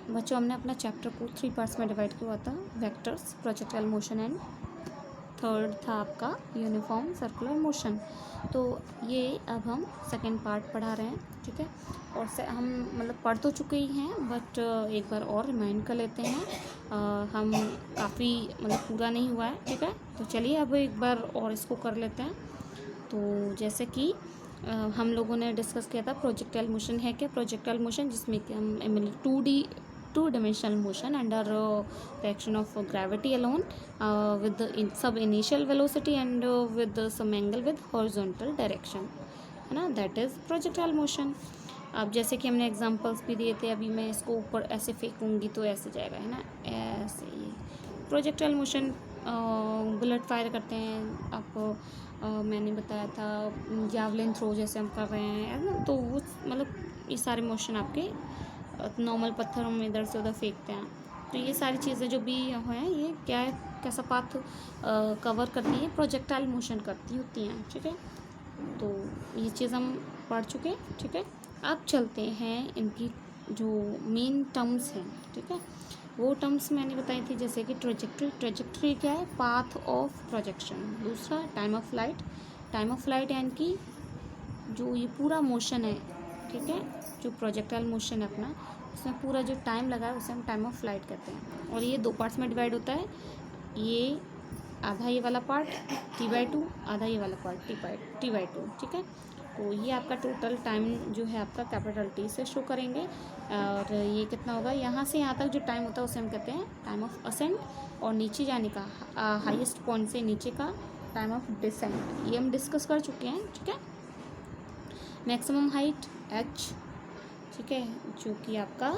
बच्चों हमने अपना चैप्टर को 3 पार्ट्स में डिवाइड किया था, vectors, projectile motion and third था आपका यूनिफॉर्म सर्कुलर मोशन। तो ये अब हम सेकेंड पार्ट पढ़ा रहे हैं, ठीक है। और से हम मतलब पढ़ तो चुके ही हैं, बट एक बार और रिमाइंड कर लेते हैं। हम काफ़ी मतलब पूरा नहीं हुआ है, ठीक है। तो चलिए अब एक बार और इसको कर लेते हैं। तो जैसे कि हम लोगों ने डिस्कस किया था प्रोजेक्टाइल मोशन है क्या, प्रोजेक्टाइल मोशन जिसमें कि हम 2 dimensional motion under the action of gravity alone with the sub initial velocity and with some angle with horizontal direction, है ना, that is projectile motion। अब जैसे कि हमने एग्जांपल्स भी दिए थे, अभी मैं इसको ऊपर ऐसे फेंकूंगी तो ऐसे जाएगा, है ना, ऐसे। ये प्रोजेक्टाइल मोशन बुलेट फायर करते हैं आप, मैंने बताया था जावलिन थ्रो जैसे हम कर रहे हैं, है ना। तो वो मतलब ये सारे मोशन आपके नॉर्मल पत्थर हम इधर से उधर फेंकते हैं। तो ये सारी चीज़ें जो भी हैं ये क्या है, कैसा पाथ कवर करती हैं, प्रोजेक्टाइल मोशन करती होती हैं, ठीक है। तो ये चीज़ हम पढ़ चुके हैं, ठीक है। अब चलते हैं इनकी जो मेन टर्म्स हैं, ठीक है। वो टर्म्स मैंने बताई थी, जैसे कि ट्रेजेक्ट्री क्या है, पाथ ऑफ प्रोजेक्शन। दूसरा टाइम ऑफ फ्लाइट यानी कि जो ये पूरा मोशन है, ठीक है, जो प्रोजेक्टाइल मोशन है अपना, उसमें पूरा जो टाइम लगा है उसे हम टाइम ऑफ फ्लाइट कहते हैं। और ये 2 पार्ट्स में डिवाइड होता है, ये आधा ये वाला पार्ट T/2, आधा ये वाला पार्ट T/2, ठीक है। तो ये आपका टोटल टाइम जो है आपका कैपिटल T से शो करेंगे। और ये कितना होगा, यहाँ से यहाँ तक जो टाइम होता है उसे हम कहते हैं टाइम ऑफ असेंट, और नीचे जाने का हाईएस्ट पॉइंट से नीचे का टाइम ऑफ डिसेंट, ये हम डिस्कस कर चुके हैं, ठीक है। मैक्सिमम हाइट h, ठीक है, जो कि आपका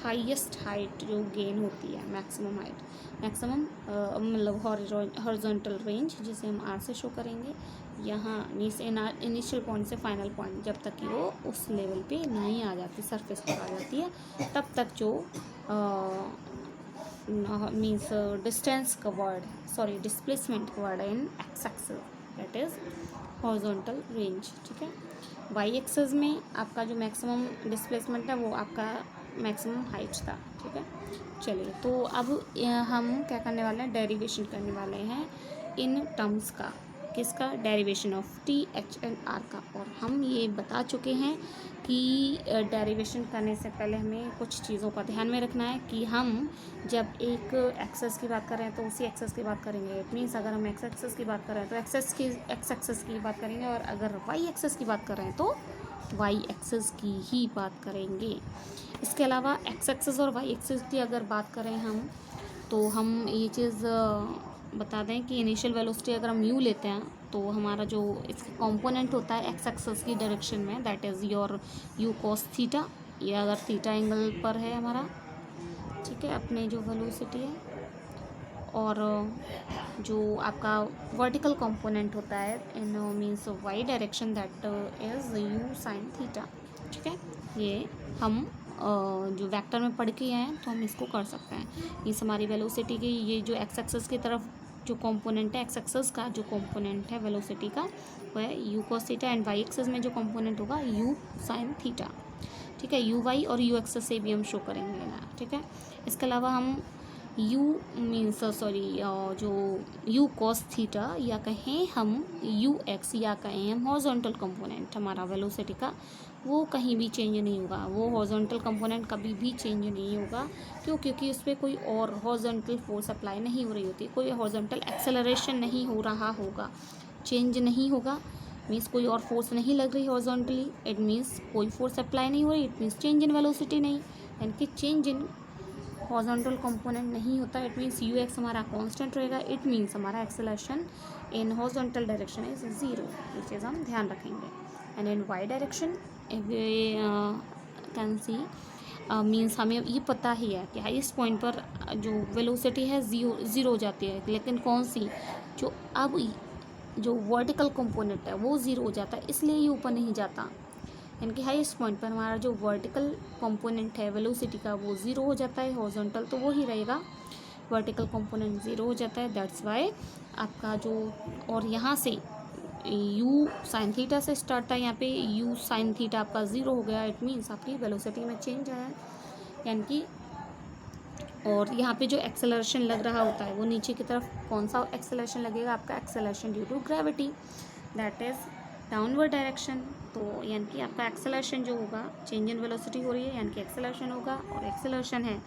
हाईएस्ट हाइट जो गेन होती है, मैक्सिमम हाइट, मैक्सिमम मतलब हॉरिजॉन्टल रेंज जिसे हम r से शो करेंगे, यहाँ इनिशियल पॉइंट से फाइनल पॉइंट जब तक कि वो उस लेवल पे नहीं आ जाती, सरफेस पर आ जाती है, तब तक जो means distance covered, sorry displacement covered in x axis, that is horizontal range, ठीक है। वाई एक्सिस में आपका जो मैक्सिमम डिस्प्लेसमेंट है वो आपका मैक्सिमम हाइट था, ठीक है। चलिए, तो अब हम क्या करने वाले हैं, डेरिवेशन करने वाले हैं इन टर्म्स का, किसका, derivation of T, H and R का। और हम ये बता चुके हैं कि डेरिवेशन करने से पहले हमें कुछ चीज़ों का ध्यान में रखना है कि हम जब एक एक्सेस की बात कर रहे हैं तो उसी एक्सेस की बात करेंगे। इट मीन्स अगर हम एक्स एक्सेस की बात कर रहे हैं तो एक्स एक्सेस की बात करेंगे, और अगर वाई एक्सेस की बात कर रहे हैं तो वाई एक्सेस की ही बात करेंगे। इसके अलावा एक्स एक्सेस और वाई एक्सेस की अगर बात करें हम, तो हम ये चीज़ बता दें कि इनिशियल वेलोसिटी अगर हम यू लेते हैं तो हमारा जो इसका कंपोनेंट होता है एक्स एक्सेस की डायरेक्शन में, that is your you cos theta, ये अगर थीटा एंगल पर है हमारा, ठीक है, अपने जो वेलोसिटी है। और जो आपका वर्टिकल कंपोनेंट होता है in means y direction, that is u sine theta, ठीक है। ये हम जो वेक्टर में पढ़ के हैं तो हम इसको कर सकते हैं। इस हमारी वेलोसिटी की ये जो एक्स एक्सेस की तरफ जो कंपोनेंट है, एक्स एक्सेस का जो कंपोनेंट है वेलोसिटी का, वो है u cos theta, and y axis में जो कंपोनेंट होगा यू साइन थीटा, ठीक है। यू वाई और यू एक्सेस से भी हम शो करेंगे ना, ठीक है। इसके अलावा हम यू मीन्स जो यू कॉस थीटा, या कहें हम यू एक्स, या कहें हम हॉरिजॉन्टल कंपोनेंट हमारा वेलोसिटी का, वो कहीं भी चेंज नहीं होगा, वो हॉरिजॉन्टल कंपोनेंट कभी भी चेंज नहीं होगा। क्यों, क्योंकि उस पर कोई और हॉरिजॉन्टल फोर्स अप्लाई नहीं हो रही होती, कोई हॉरिजॉन्टल एक्सेलरेशन नहीं हो रहा होगा, चेंज नहीं होगा। मीन्स कोई और फोर्स नहीं लग रही हॉरिजॉन्टली, इट मीन्स कोई फोर्स अप्लाई नहीं हो रही, it means change in velocity नहीं, यानी कि चेंज इन हॉरिजॉन्टल कंपोनेंट नहीं होता। इट मीन्स यू एक्स हमारा कांस्टेंट रहेगा, इट मीन्स हमारा acceleration in horizontal direction is 0, ये चीज़ हम ध्यान रखेंगे। And in y direction can see means हमें ये पता ही है कि हाईएस्ट पॉइंट पर जो वेलोसिटी है ज़ीरो हो जाती है, लेकिन कौन सी, जो अब जो वर्टिकल कंपोनेंट है वो ज़ीरो हो जाता है, इसलिए ये ऊपर नहीं जाता। यानी कि हाईएस्ट पॉइंट पर हमारा जो वर्टिकल कंपोनेंट है वेलोसिटी का वो ज़ीरो हो जाता है, हॉरिजॉन्टल तो वो ही रहेगा, वर्टिकल कंपोनेंट ज़ीरो हो जाता है, दैट्स वाई आपका जो, और यहाँ से यू साइन थीटा से स्टार्ट था, यहाँ पे यू साइन थीटा आपका ज़ीरो हो गया, इट मीन्स आपकी वेलोसिटी में चेंज आया है, यानी कि और यहाँ पे जो एक्सेलरेशन लग रहा होता है वो नीचे की तरफ कौन सा एक्सेलरेशन लगेगा, आपका acceleration due to gravity, that is downward direction. तो यानी कि आपका एक्सेलरेशन जो होगा, चेंज इन वेलोसिटी हो रही है यानी कि एक्सेलरेशन होगा, और एक्सेलरेशन है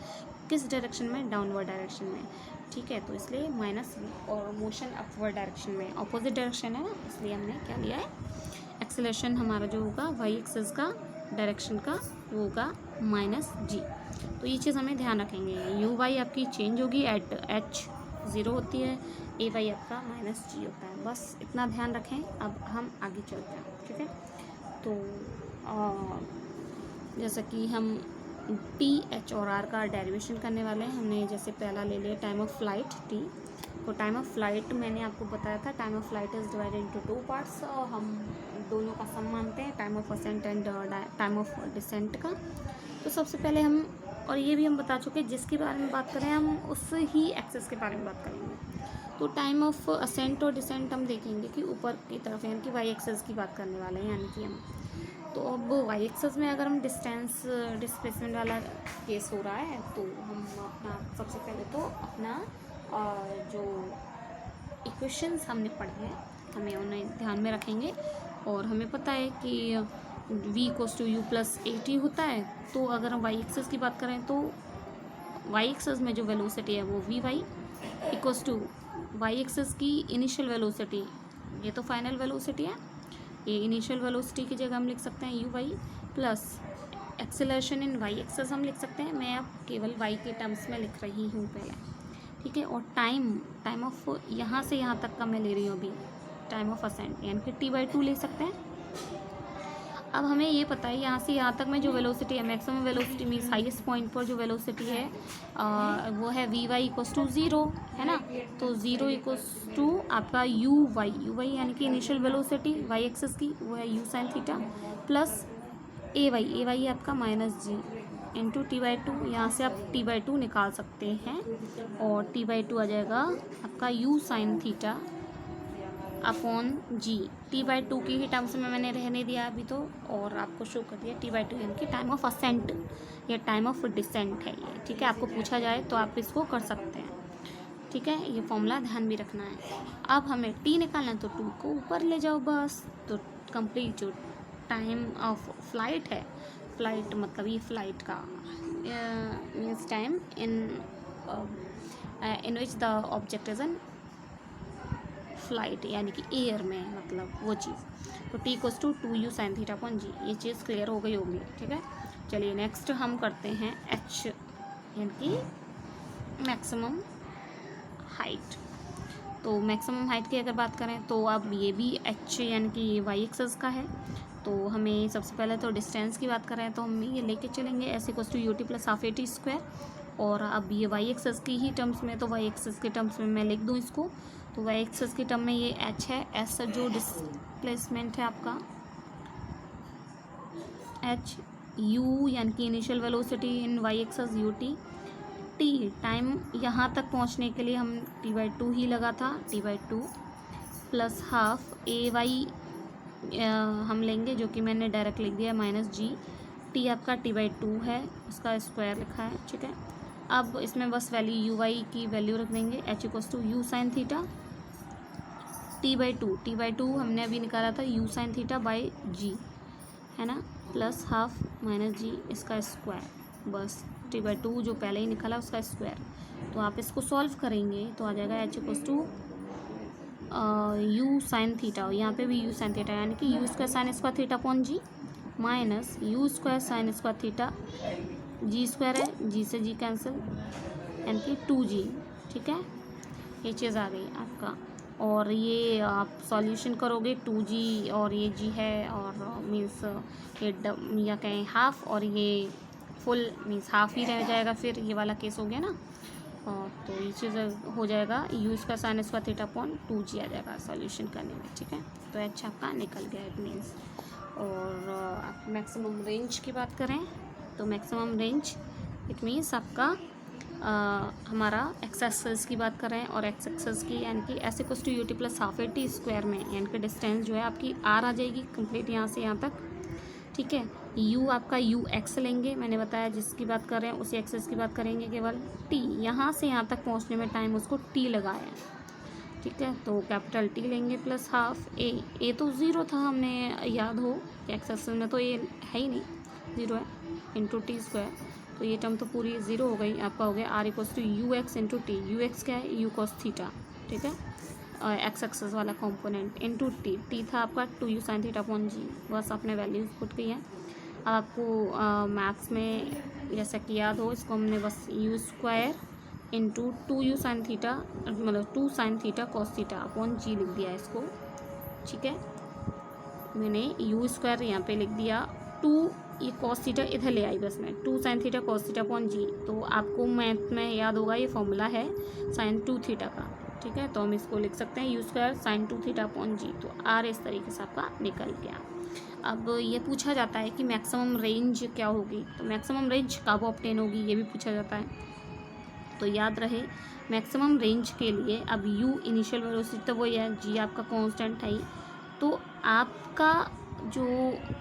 किस डायरेक्शन में, डाउनवर्ड डायरेक्शन में, ठीक है। तो इसलिए माइनस v, और मोशन अपवर्ड डायरेक्शन में, अपोजिट डायरेक्शन है ना, इसलिए हमने क्या लिया है, एक्सेलरेशन हमारा जो होगा वाई एक्सिस का डायरेक्शन का वो होगा माइनस जी। तो ये चीज़ हमें ध्यान रखेंगे, यू वाई आपकी चेंज होगी एट एच 0 होती है, ए वाई आपका माइनस जी होता है, बस इतना ध्यान रखें। अब हम आगे चलते हैं, ठीक है। तो जैसा कि हम टी, एच और आर का डेरिवेशन करने वाले हैं, हमने जैसे पहला ले लिया टाइम ऑफ फ्लाइट टी। तो टाइम ऑफ फ्लाइट मैंने आपको बताया था, time of flight is divided into 2 parts, हम दोनों का सम मानते हैं, time of ascent and time of descent का। तो सबसे पहले हम, और ये भी हम बता चुके, जिसके बारे में बात करें हम उस ही एक्सेस के बारे में बात करेंगे। तो टाइम ऑफ असेंट और डिसेंट हम देखेंगे कि ऊपर की तरफ यानी कि वाई एक्सेस की बात करने वाले हैं, यानी कि हम तो अब वाई एक्सेस में अगर हम डिस्प्लेसमेंट वाला केस हो रहा है, तो हम अपना सबसे पहले तो अपना जो इक्वेशंस हमने पढ़े हैं हमें उन्हें ध्यान में रखेंगे। और हमें पता है कि v equals to u plus a t होता है। तो अगर हम वाई एक्सेस की बात करें तो वाई एक्सेस में जो वेलोसिटी है वो v y equals to y axis की इनिशियल वेलोसिटी, ये तो फाइनल वेलोसिटी है, ये इनिशियल वेलोसिटी की जगह हम लिख सकते हैं u y plus acceleration in y axis हम लिख सकते हैं। मैं अब केवल वाई के टर्म्स में लिख रही हूँ पहले, ठीक है। और टाइम ऑफ यहाँ से यहाँ तक का मैं ले रही हूँ अभी, टाइम ऑफ असेंट यानी कि t/2 ले सकते हैं। अब हमें ये पता है यहाँ से यहाँ तक में जो वेलोसिटी है, maximum velocity means highest point पर जो वेलोसिटी है वो है वी वाई इक्वल्स टू 0, है ना। तो 0 इक्वल्स टू आपका यू वाई यानी कि इनिशियल वेलोसिटी वाई एक्सिस की वो है u sine theta plus a y आपका माइनस जी इंटू t/2। यहाँ से आप t/2 निकाल सकते हैं और t/2 आ जाएगा आपका u साइन थीटा अपॉन जी। t/2 की ही टर्म्स में मैंने रहने दिया अभी तो, और आपको शो कर दिया t/2 यानी कि टाइम ऑफ असेंट या टाइम ऑफ डिसेंट है ये, ठीक है। आपको पूछा जाए तो आप इसको कर सकते हैं, ठीक है। ये फॉर्मूला ध्यान भी रखना है। अब हमें t निकालना है तो 2 को ऊपर ले जाओ बस। तो कंप्लीट जो टाइम ऑफ फ्लाइट है, फ्लाइट मतलब ये फ्लाइट का means time in which the object is in flight यानी कि एयर में, मतलब वो चीज़। तो t equals to 2u sine theta upon g, ये चीज़ क्लियर हो गई होगी, ठीक है। चलिए नेक्स्ट हम करते हैं h यानी कि मैक्सिमम हाइट। तो मैक्सिमम हाइट की अगर बात करें तो अब ये भी h यानी कि वाई एक्सेस का है। तो हमें सबसे पहले तो डिस्टेंस की बात करें तो हम ये लेके चलेंगे s equals to u t plus half a t square. और अब ये वाई एक्सेस की ही टर्म्स में, तो वाई एक्सेस के टर्म्स में मैं लिख दूँ इसको। तो वाई एक्सेस की टर्म में ये h है, s जो डिस्प्लेसमेंट है आपका h, u यानी कि initial velocity in y axis u t, t time यहाँ तक पहुँचने के लिए हम t/2 ही लगा था, t/2 प्लस हाफ ए वाई हम लेंगे जो कि मैंने डायरेक्ट लिख दिया माइनस जी। टी आपका t/2 है, उसका स्क्वायर लिखा है, ठीक है। अब इसमें बस वैल्यू यू वाई की वैल्यू रख देंगे, h equals to u sine theta t/2 हमने अभी निकाला था u sine theta by g, है ना, प्लस हाफ माइनस जी इसका स्क्वायर, बस t/2 जो पहले ही निकाला उसका स्क्वायर। तो आप इसको सॉल्व करेंगे तो आ जाएगा h equals to u sine theta, यहाँ पे भी यू साइन थीटा यानी कि u square sine square theta upon g minus u square sine square theta, g square है, जी से जी कैंसिल यानी कि 2g, ठीक है। ये चीज़ आ गई आपका, और ये आप सॉल्यूशन करोगे 2g और ये g है और मीन्स ये या कहें हाफ और ये फुल मीन्स हाफ ही रह जाएगा, फिर ये वाला केस हो गया ना। और तो ये चीज़ हो जाएगा यू इसका sign square theta upon 2g आ जाएगा सॉल्यूशन करने में, ठीक है। तो अच्छा आपका निकल गया इट मीन्स। और आप मैक्सिमम रेंज की बात करें तो मैक्सिमम रेंज इट मीन्स आपका हमारा एक्स एक्सेस की बात करें और एक्स एक्सेस की यानी कि s equals to u t plus half a t square में यानी कि डिस्टेंस जो है आपकी आर आ जाएगी कंप्लीट यहाँ से यहाँ तक, ठीक है। u आपका यू एक्स लेंगे, मैंने बताया जिसकी बात कर रहे हैं उसी एक्सेस की बात करेंगे केवल। t यहाँ से यहाँ तक पहुँचने में टाइम उसको t लगाया है, ठीक है, तो कैपिटल T लेंगे प्लस हाफ ए तो ज़ीरो था, हमने याद हो एक्स एक्सेस में तो ये है ही नहीं, ज़ीरो है, इंटू टी स्क्वायर, तो ये टर्म तो पूरी ज़ीरो हो गई। आपका हो गया R equals to u x into T, u x क्या है, यू कॉस थीटा, ठीक है, एक्स एक्सेस वाला कंपोनेंट इंटू टी, टी था आपका 2u sin थीटा अपॉन जी, बस आपने वैल्यूज पुट की है। अब आपको मैथ्स में जैसा कि याद हो, इसको हमने बस u square into 2u sin theta, मतलब 2 sin theta cos theta upon g लिख दिया इसको, ठीक है। मैंने यू स्क्वायर यहाँ पे लिख दिया, 2 ये कॉस थीटा इधर ले आई बस मैं, 2 sin theta cos theta upon g, तो आपको मैथ में याद होगा ये फॉर्मूला है sin 2 थीटा का, ठीक है, तो हम इसको लिख सकते हैं u square sin 2 theta upon g, तो आर इस तरीके से आपका निकल गया। अब ये पूछा जाता है कि मैक्सिमम रेंज क्या होगी, तो मैक्सिमम रेंज कब ऑब्टेन होगी ये भी पूछा जाता है, तो याद रहे मैक्सिमम रेंज के लिए अब u इनिशियल वेलोसिटी तो वही है, g आपका कांस्टेंट है ही, तो आपका जो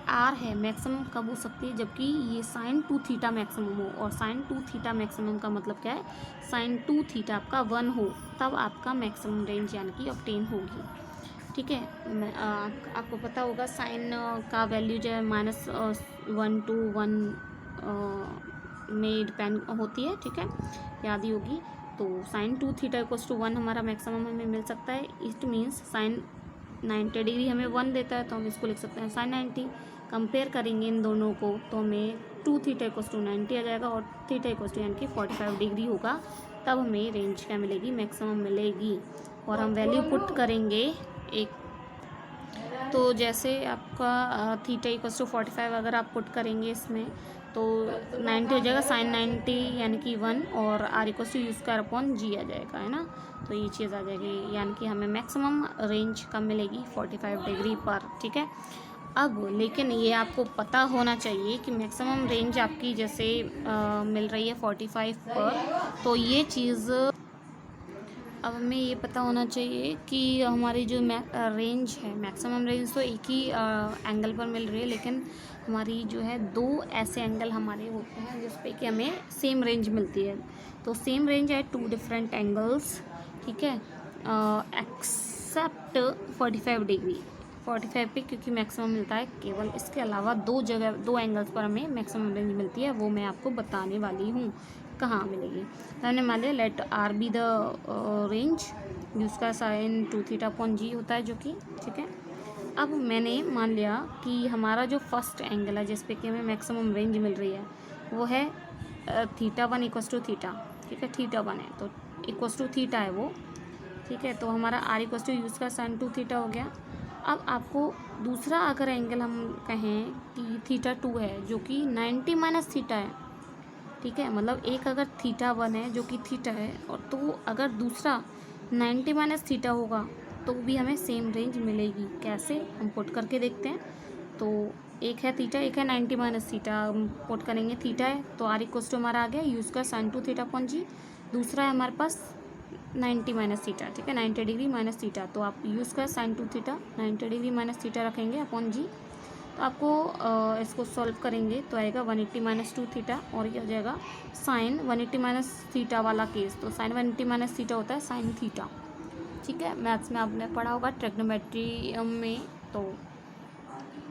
r है मैक्सिमम कब हो सकती है, जबकि ये sin 2 थीटा मैक्सिमम हो, और sin 2 थीटा मैक्सिमम का मतलब क्या है, sin 2 थीटा आपका 1 हो, तब आपका मैक्सिमम रेंज यानी कि ऑब्टेन होगी, ठीक है। आपको पता होगा साइन का वैल्यू जो है -1 to 1 में डिपेंड होती है, ठीक है, याद ही होगी। तो sin 2 थीटा इक्वल्स टू 1 हमारा मैक्सिमम हमें मिल सकता है, इट मीन्स sin 90 डिग्री हमें 1 देता है, तो हम इसको लिख सकते हैं sin 90। कंपेयर करेंगे इन दोनों को तो हमें 2 थीटा इक्वल्स टू 90 आ जाएगा, और थीटा इक्वल्स टू यानी कि 45 डिग्री होगा, तब हमें रेंज क्या मिलेगी, मैक्सिमम मिलेगी। और हम वैल्यू पुट करेंगे एक, तो जैसे आपका थीटा इक्वल्स टू 45 अगर आप पुट करेंगे इसमें तो 90 हो जाएगा sin 90 यानी कि 1, और r equals to u square upon g आ जाएगा, है ना, तो ये चीज़ आ जाएगी, यानी कि हमें मैक्सिमम रेंज कब मिलेगी, 45 डिग्री पर, ठीक है। अब लेकिन ये आपको पता होना चाहिए कि मैक्सिमम रेंज आपकी जैसे मिल रही है 45 पर, तो ये चीज़ अब हमें ये पता होना चाहिए कि हमारी जो रेंज है, मैक्सिमम रेंज तो एक ही एंगल पर मिल रही है, लेकिन हमारी जो है 2 ऐसे एंगल हमारे होते हैं जिस पे कि हमें सेम रेंज मिलती है, तो सेम रेंज है 2 डिफरेंट एंगल्स, ठीक है, एक्सेप्ट 45 डिग्री, 45 पे क्योंकि मैक्सिमम मिलता है केवल, इसके अलावा 2 जगह 2 एंगल्स पर हमें मैक्सिमम रेंज मिलती है, वो मैं आपको बताने वाली हूँ कहाँ मिलेगी। हमने मान लिया let R be the range, जिसका साइन 2 थीटा अपॉन जी होता है जो कि, ठीक है। अब मैंने मान लिया कि हमारा जो फर्स्ट एंगल है जिस पे कि हमें मैक्सिमम रेंज मिल रही है वो है थीटा 1 इक्वस टू थीटा, ठीक है, थीटा 1 है तो इक्वस टू थीटा है वो, ठीक है, तो हमारा आर इक्वस टू यूज़ का साइन 2 थीटा हो गया। अब आपको दूसरा अगर एंगल हम कहें कि थीटा 2 है जो कि 90 माइनस थीटा है, ठीक है, मतलब एक अगर थीटा 1 है जो कि थीटा है, और तो अगर दूसरा 90 माइनस थीटा होगा तो भी हमें सेम रेंज मिलेगी। कैसे, हम पुट करके देखते हैं। तो एक है थीटा, एक है 90 माइनस थीटा, हम पुट करेंगे थीटा है तो आर इक्वस टू हमारा आ गया यूज़ का साइन 2 थीटा अपॉन जी, दूसरा है हमारे पास 90 माइनस थीटा, ठीक है, 90 डिग्री माइनस थीटा, तो आप यूज़ का sine 2 theta 90 degree minus theta रखेंगे अपॉन जी, तो आपको इसको सॉल्व करेंगे तो आएगा 180 माइनस 2 थीटा, और ये हो जाएगा साइन 180 माइनस थीटा वाला केस, तो साइन 180 माइनस थीटा होता है साइन थीटा, ठीक है। मैथ्स में आपने पढ़ा होगा ट्रिग्नोमेट्री में, तो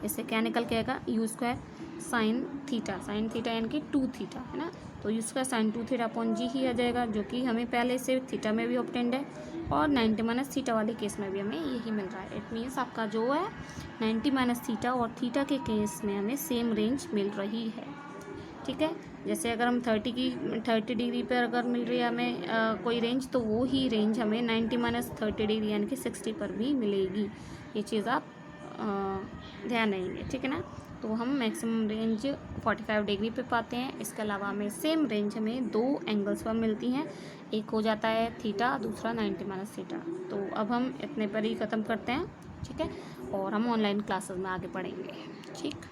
इससे क्या निकल के आएगा यू स्क्वायर साइन थीटा यानी कि 2 थीटा, है ना, तो u square sine 2 theta upon g ही आ जाएगा, जो कि हमें पहले से थीटा में भी ऑब्टेंड है और 90 माइनस थीटा वाले केस में भी हमें यही मिल रहा है। इट मीन्स आपका जो है 90 माइनस थीटा और थीटा के केस में हमें सेम रेंज मिल रही है, ठीक है। जैसे अगर हम 30 डिग्री पर अगर मिल रही है हमें कोई रेंज, तो वो ही रेंज हमें 90 माइनस 30 डिग्री यानी कि 60 पर भी मिलेगी। ये चीज़ आप ध्यान रहेंगे, ठीक है ना। तो हम मैक्सिमम रेंज 45 डिग्री पे पाते हैं। इसके अलावा हमें सेम रेंज हमें 2 एंगल्स पर मिलती हैं, एक हो जाता है थीटा, दूसरा 90 माइनस थीटा। तो अब हम इतने पर ही ख़त्म करते हैं, ठीक है, और हम ऑनलाइन क्लासेस में आगे पढ़ेंगे, ठीक।